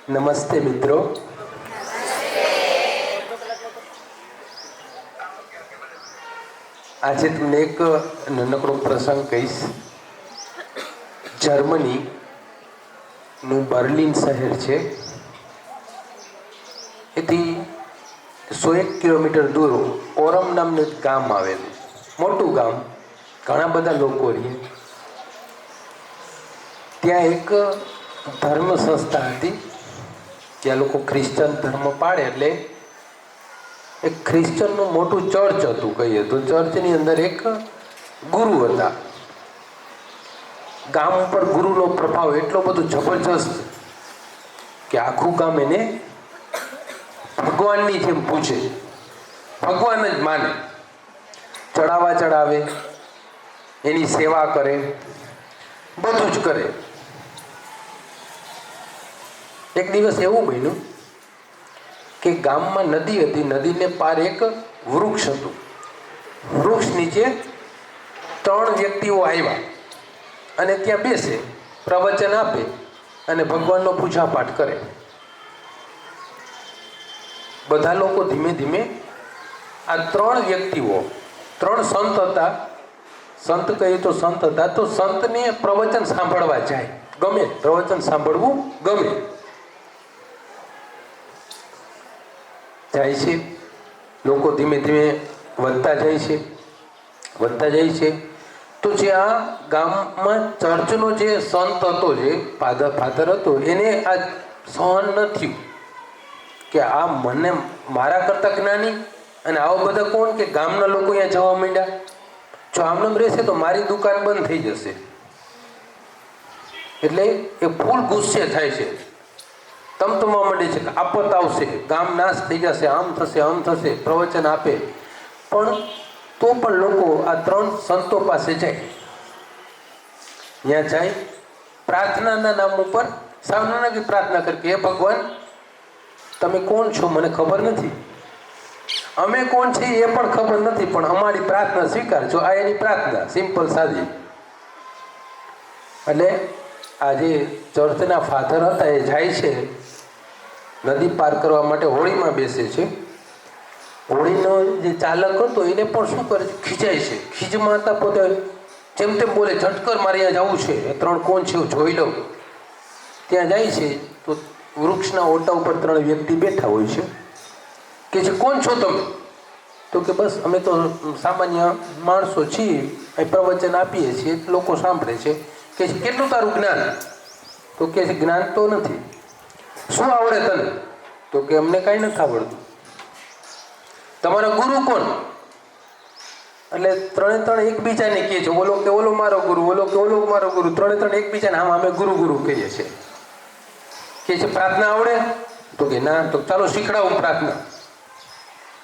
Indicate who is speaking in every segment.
Speaker 1: નમસ્તે મિત્રો. આજે તમને એક નાનકડો પ્રસંગ કહીશ. જર્મનીનું બર્લિન શહેર છે, એથી 101 કિલોમીટર દૂર ઓરમ નામનું એક ગામ આવેલું. મોટું ગામ, ઘણા બધા લોકો રહે. ત્યાં એક ધર્મ સંસ્થા હતી. ત્યાં લોકો ક્રિશ્ચન ધર્મ પાળે, એટલે એક ક્રિશ્ચનનું મોટું ચર્ચ હતું કહીએ તો. ચર્ચની અંદર એક ગુરુ હતા. ગામ ઉપર ગુરુનો પ્રભાવ એટલો બધો જબરજસ્ત કે આખું ગામ એને ભગવાનની જેમ પૂછે, ભગવાન જ માને. ચડાવવા ચડાવે, એની સેવા કરે, બધું જ કરે. એક દિવસ એવું બન્યું કે ગામમાં નદી હતી. નદીને પાર એક વૃક્ષ હતું. વૃક્ષ નીચે 3 વ્યક્તિઓ આવ્યા અને ત્યાં બેસે, પ્રવચન આપે અને ભગવાનનો પૂજાપાઠ કરે. બધા લોકો ધીમે ધીમે આ 3 વ્યક્તિઓ, 3 સંત હતા. સંત કહીએ તો સંત હતા, તો સંતને પ્રવચન સાંભળવા જાય. ગમે, પ્રવચન સાંભળવું ગમે. જાય છે, લોકો ધીમે ધીમે વધતા જાય છે, વધતા જાય છે. તો જે આ ગામમાં ચર્ચનો જે સંત હતો, જે ફાધર હતો, એને આ સહન ન થયું કે આ મને મારા કરતાં જ્ઞાની અને આવા બધા કોણ કે ગામના લોકો અહીંયા જવા માંડ્યા. જો આમનામ રહેશે તો મારી દુકાન બંધ થઈ જશે. એટલે એ ફૂલ ગુસ્સે થાય છે, તમતમવા માંડે છે કે આપત આવશે, ગામ નાશ થઈ જશે, આમ થશે, આમ થશે. પ્રવચન આપે પણ તો પણ લોકો આ 3 સંતો પાસે જાય. ત્યાં જાય, પ્રાર્થનાના નામ ઉપર સામાન્ય પ્રાર્થના કરી કે હે ભગવાન, તમે કોણ છો મને ખબર નથી, અમે કોણ છીએ એ પણ ખબર નથી, પણ અમારી પ્રાર્થના સ્વીકારજો. આ એની પ્રાર્થના સિમ્પલ, સાદી. એટલે આ જે ચર્ચના ફાધર હતા એ જાય છે, નદી પાર કરવા માટે હોળીમાં બેસે છે. હોળીનો જે ચાલક હતો એને પણ શું કરે છે, ખીજાય છે. ખીજમાં હતા પોતે જેમ તેમ બોલે, ઝટકર મારે અહીંયા જવું છે, એ 3 કોણ છે હું જોઈ લઉં. ત્યાં જાય છે તો વૃક્ષના ઓટા ઉપર 3 વ્યક્તિ બેઠા હોય છે. કે છે કોણ છો તમે? તો કે બસ અમે તો સામાન્ય માણસો છીએ, અહીં પ્રવચન આપીએ છીએ, લોકો સાંભળે છે. કે છે કેટલું તારું જ્ઞાન? તો કે છે જ્ઞાન તો નથી. શું આવડે તને? તો કે અમને કાંઈ નથી આવડતું. તમારા ગુરુ કોણ? એટલે 3 એકબીજાને કહે છે, ઓલો કે ઓલો મારો ગુરુ, ઓલો કે ઓલો મારો ગુરુ. 3 એકબીજાને આમ અમે ગુરુ ગુરુ કહીએ છીએ. કે છે પ્રાર્થના આવડે? તો કે ના. તો ચાલો શીખડાવું પ્રાર્થના.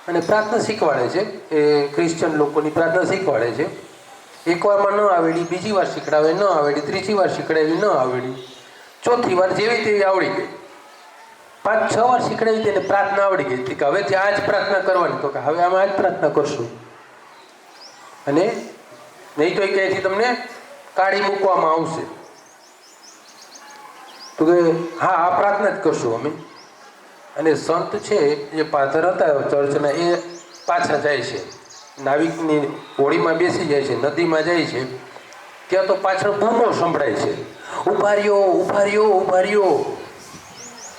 Speaker 1: અને પ્રાર્થના શીખવાડે છે. એ ક્રિશ્ચન લોકોની પ્રાર્થના શીખવાડે છે. એકવારમાં ન આવડી, બીજી વાર શીખડાવે, ન આવડી, ત્રીજી વાર શીખડાવી, ન આવડી, ચોથી વાર જેવી તેવી આવડી ગઈ. 5-6 વાર શીખડાવી તેને પ્રાર્થના આવડી ગઈ. કે હવેથી આ જ પ્રાર્થના કરવાની. તો કે હવે આમાં આ જ પ્રાર્થના કરશું. અને નહીં તો એ ક્યાંયથી તમને કાઢી મૂકવામાં આવશે. તો કે હા, આ પ્રાર્થના જ કરશું અમે. અને સંત છે જે ફાધર હતા ચર્ચના, એ પાછા જાય છે. નાવિકની હોળીમાં બેસી જાય છે, નદીમાં જાય છે. ત્યાં તો પાછળ બૂમો સંભળાય છે, ઉભા રહ્યો, ઉભા રહ્યો, ઉભા રહ્યો.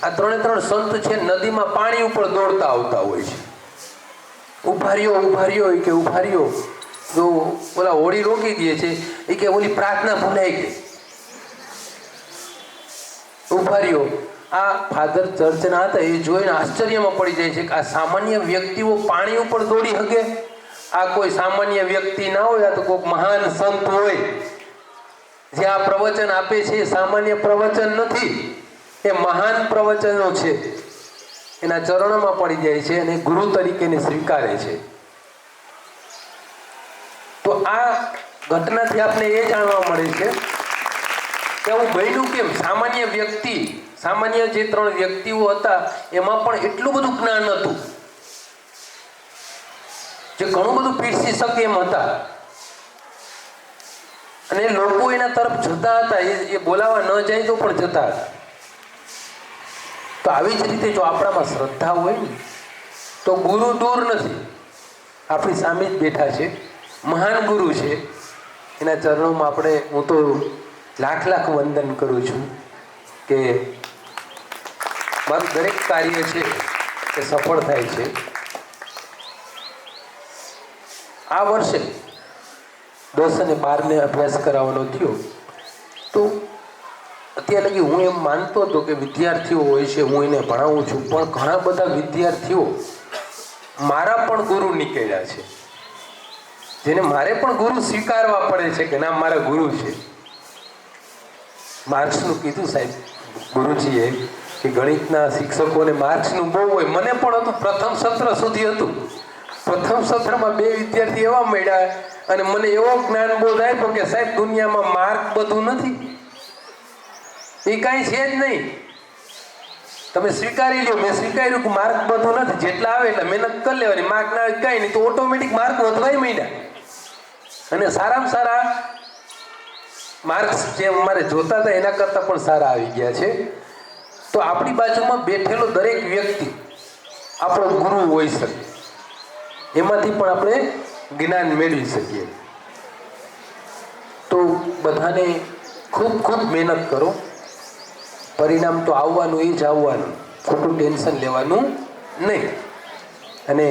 Speaker 1: આ 3 સંત છે નદીમાં પાણી ઉપર દોડતા આવતા હોય છે. ઉભા રહ્યો, ઉભા રહ્યો, એ કે ઉભા રહ્યો. જો ઓલા હોળી રોકી દે છે, એ કે ઓલી પ્રાર્થના ભૂલાઈ ગઈ, ઉભા રહ્યો. આ ફાધર ચર્ચના હતા, એ જોઈને આશ્ચર્યમાં પડી જાય છે કે આ સામાન્ય વ્યક્તિઓ પાણી ઉપર દોડી શકે? આ કોઈ સામાન્ય વ્યક્તિ ના હોય, આ તો કોઈક મહાન સંત હોય જે આ પ્રવચન આપે છે. એ સામાન્ય પ્રવચન નથી, એ મહાન પ્રવચનો છે. એના ચરણોમાં પડી જાય છે અને ગુરુ તરીકેને સ્વીકારે છે. તો આ ઘટનાથી આપણે એ જાણવા મળે છે કે આવું બન્યું કેમ. સામાન્ય વ્યક્તિ, સામાન્ય જે 3 વ્યક્તિઓ હતા એમાં પણ એટલું બધું જ્ઞાન હતું જે ઘણું બધું પીરસી શકે એમ હતા. અને લોકો એના તરફ જતા હતા, એ બોલાવા ન જાય તો પણ જતા હતા. તો આવી જ રીતે જો આપણામાં શ્રદ્ધા હોય ને તો ગુરુ દૂર નથી, આપણી સામે જ બેઠા છે, મહાન ગુરુ છે. એના ચરણોમાં હું તો લાખ લાખ વંદન કરું છું કે મારું દરેક કાર્ય છે એ સફળ થાય છે. આ વર્ષે 10 અને 12 અભ્યાસ કરાવવાનો થયો તો અત્યારે લગી હું એમ માનતો હતો કે વિદ્યાર્થીઓ હોય છે, હું એને ભણાવું છું, પણ ઘણા બધા વિદ્યાર્થીઓ મારા પણ ગુરુ નીકળ્યા છે, જેને મારે પણ ગુરુ સ્વીકારવા પડે છે કે ના મારા ગુરુ છે. માર્ક્સનું કીધું સાહેબ ગુરુજીએ કે ગણિતના શિક્ષકોને માર્ક્સનું બહુ હોય, મને પણ હતું, પ્રથમ સત્ર સુધી હતું. પ્રથમ સત્રમાં 2 વિદ્યાર્થી એવા મળ્યા અને મને એવો જ્ઞાન બોધ આપ્યો કે સાહેબ દુનિયામાં માર્ક બધું નથી, એ કાંઈ છે જ નહીં. તમે સ્વીકારી લો, મેં સ્વીકાર્યું કે માર્ક બધું નથી, જેટલા આવે એટલે મહેનત કરી લેવાની, માર્ક ના આવે કાંઈ નહીં, તો ઓટોમેટિક માર્ક વધવાય માંડ્યા અને સારામાં સારા માર્ક્સ જે અમારે જોતા હતા એના કરતાં પણ સારા આવી ગયા છે. તો આપણી બાજુમાં બેઠેલો દરેક વ્યક્તિ આપણો ગુરુ હોઈ શકે, એમાંથી પણ આપણે જ્ઞાન મેળવી શકીએ. તો બધાને ખૂબ ખૂબ મહેનત કરો, પરિણામ તો આવવાનું એ જ આવવાનું, ખોટું ટેન્શન લેવાનું નહીં. અને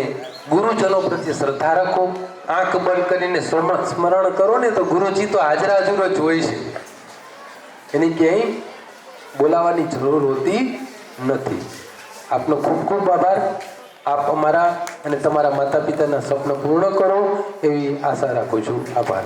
Speaker 1: ગુરુજનો પ્રત્યે શ્રદ્ધા રાખો, આંખ બંધ કરીને સ્મરણ કરો ને તો ગુરુજી તો હાજરા હજુર જ હોય છે, એની ક્યાંય બોલાવવાની જરૂર હોતી નથી. આપનો ખૂબ ખૂબ આભાર. આપ અમારા અને તમારા માતા પિતાના સ્વપ્ન પૂર્ણ કરો એવી આશા રાખું છું. આભાર.